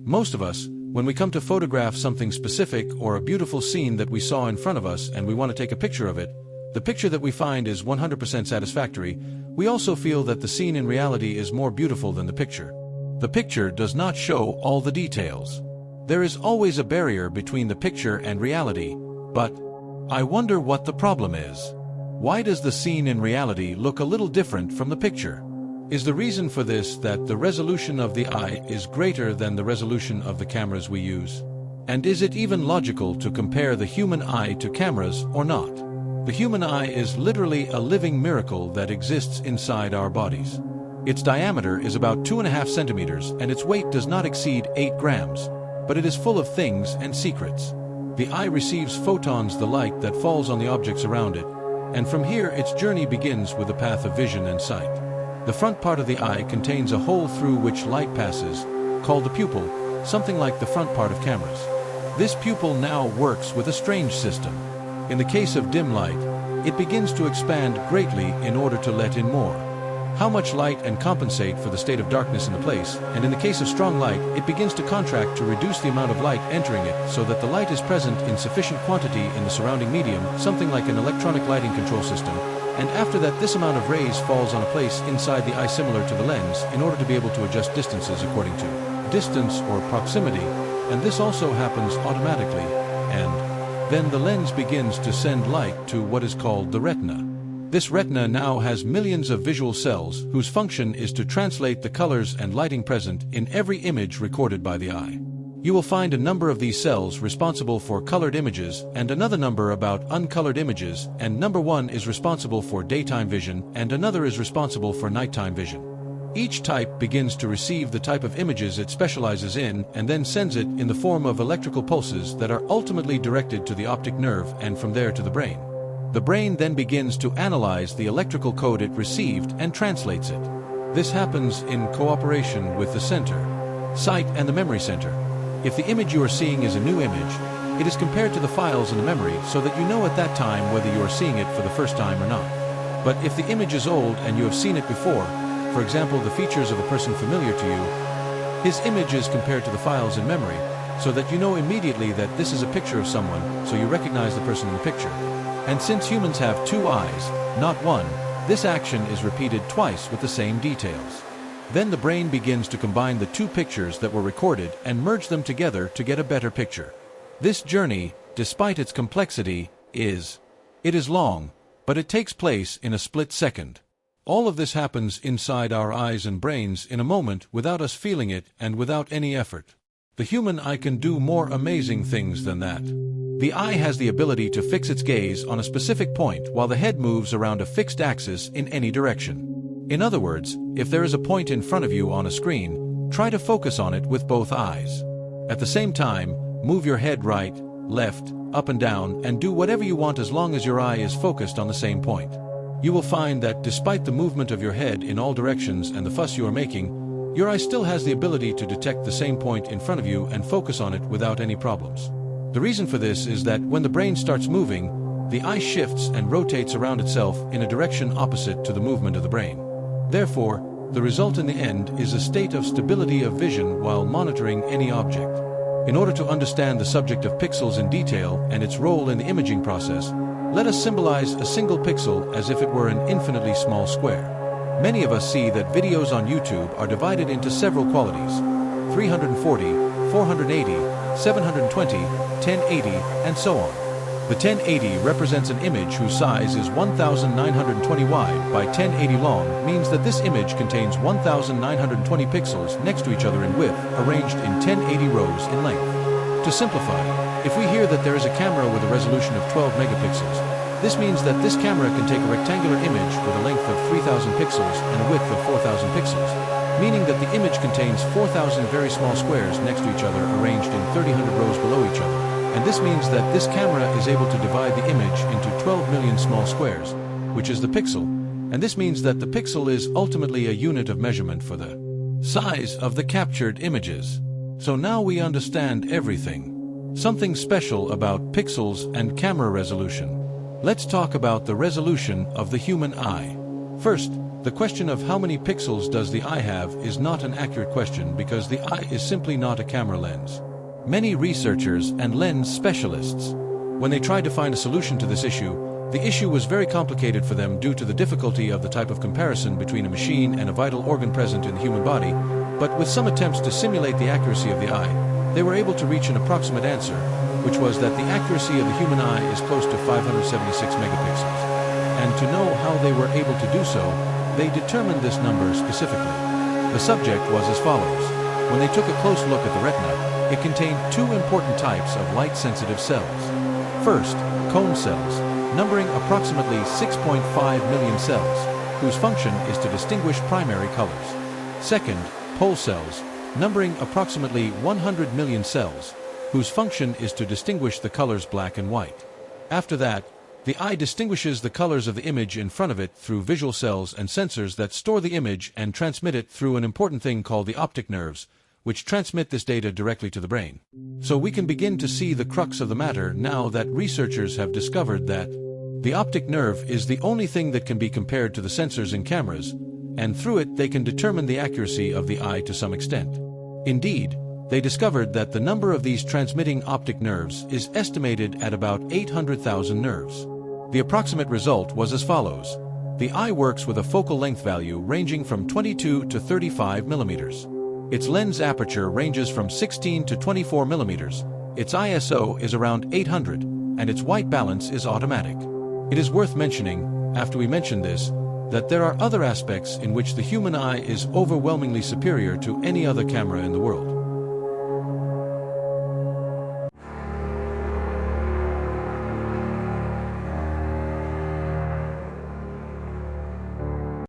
Most of us, when we come to photograph something specific or a beautiful scene that we saw in front of us and we want to take a picture of it, the picture that we find is 100% satisfactory. We also feel that the scene in reality is more beautiful than the picture. The picture does not show all the details. There is always a barrier between the picture and reality, but I wonder what the problem is. Why does the scene in reality look a little different from the picture? Is the reason for this that the resolution of the eye is greater than the resolution of the cameras we use? And is it even logical to compare the human eye to cameras or not? The human eye is literally a living miracle that exists inside our bodies. Its diameter is about 2.5 centimeters and its weight does not exceed 8 grams, but it is full of things and secrets. The eye receives photons, the light that falls on the objects around it, and from here its journey begins with a path of vision and sight. The front part of the eye contains a hole through which light passes, called the pupil, something like the front part of cameras. This pupil now works with a strange system. In the case of dim light, it begins to expand greatly in order to let in more. How much light and compensate for the state of darkness in the place, and in the case of strong light, it begins to contract to reduce the amount of light entering it so that the light is present in sufficient quantity in the surrounding medium, something like an electronic lighting control system, and after that this amount of rays falls on a place inside the eye similar to the lens in order to be able to adjust distances according to distance or proximity, and this also happens automatically, and then the lens begins to send light to what is called the retina. This retina now has millions of visual cells whose function is to translate the colors and lighting present in every image recorded by the eye. You will find a number of these cells responsible for colored images and another number about uncolored images, and number 1 is responsible for daytime vision and another is responsible for nighttime vision. Each type begins to receive the type of images it specializes in and then sends it in the form of electrical pulses that are ultimately directed to the optic nerve and from there to the brain. The brain then begins to analyze the electrical code it received and translates it. This happens in cooperation with the center, sight, and the memory center. If the image you are seeing is a new image, it is compared to the files in the memory so that you know at that time whether you are seeing it for the first time or not. But if the image is old and you have seen it before, for example the features of a person familiar to you, his image is compared to the files in memory so that you know immediately that this is a picture of someone, so you recognize the person in the picture. And since humans have 2 eyes, not 1, this action is repeated twice with the same details. Then the brain begins to combine the 2 pictures that were recorded and merge them together to get a better picture. This journey, despite its complexity, is long, but it takes place in a split second. All of this happens inside our eyes and brains in a moment without us feeling it and without any effort. The human eye can do more amazing things than that. The eye has the ability to fix its gaze on a specific point while the head moves around a fixed axis in any direction. In other words, if there is a point in front of you on a screen, try to focus on it with both eyes. At the same time, move your head right, left, up and down, and do whatever you want as long as your eye is focused on the same point. You will find that despite the movement of your head in all directions and the fuss you are making, your eye still has the ability to detect the same point in front of you and focus on it without any problems. The reason for this is that when the brain starts moving, the eye shifts and rotates around itself in a direction opposite to the movement of the brain. Therefore, the result in the end is a state of stability of vision while monitoring any object. In order to understand the subject of pixels in detail and its role in the imaging process, let us symbolize a single pixel as if it were an infinitely small square. Many of us see that videos on YouTube are divided into several qualities: 340, 480, 720, 1080, and so on. The 1080 represents an image whose size is 1920 wide by 1080 long, means that this image contains 1920 pixels next to each other in width, arranged in 1080 rows in length. To simplify, if we hear that there is a camera with a resolution of 12 megapixels, this means that this camera can take a rectangular image with a length of 3000 pixels and a width of 4000 pixels, meaning that the image contains 4000 very small squares next to each other arranged in 3000 rows below each other. And this means that this camera is able to divide the image into 12 million small squares, which is the pixel, and this means that the pixel is ultimately a unit of measurement for the size of the captured images. So now we understand everything. Something special about pixels and camera resolution. Let's talk about the resolution of the human eye. First, The question of how many pixels does the eye have is not an accurate question because the eye is simply not a camera lens. Many researchers and lens specialists, when they tried to find a solution to this issue, the issue was very complicated for them due to the difficulty of the type of comparison between a machine and a vital organ present in the human body, but with some attempts to simulate the accuracy of the eye, they were able to reach an approximate answer, which was that the accuracy of the human eye is close to 576 megapixels. And to know how they were able to do so, they determined this number specifically. The subject was as follows. When they took a close look at the retina, it contained two important types of light-sensitive cells. First, cone cells, numbering approximately 6.5 million cells, whose function is to distinguish primary colors. Second, pole cells, numbering approximately 100 million cells, whose function is to distinguish the colors black and white. After that, the eye distinguishes the colors of the image in front of it through visual cells and sensors that store the image and transmit it through an important thing called the optic nerves, which transmit this data directly to the brain. So we can begin to see the crux of the matter now that researchers have discovered that the optic nerve is the only thing that can be compared to the sensors in cameras, and through it they can determine the accuracy of the eye to some extent. Indeed, they discovered that the number of these transmitting optic nerves is estimated at about 800,000 nerves. The approximate result was as follows. The eye works with a focal length value ranging from 22 to 35 millimeters. Its lens aperture ranges from 16 to 24 millimeters. Its ISO is around 800, and its white balance is automatic. It is worth mentioning, after we mention this, that there are other aspects in which the human eye is overwhelmingly superior to any other camera in the world.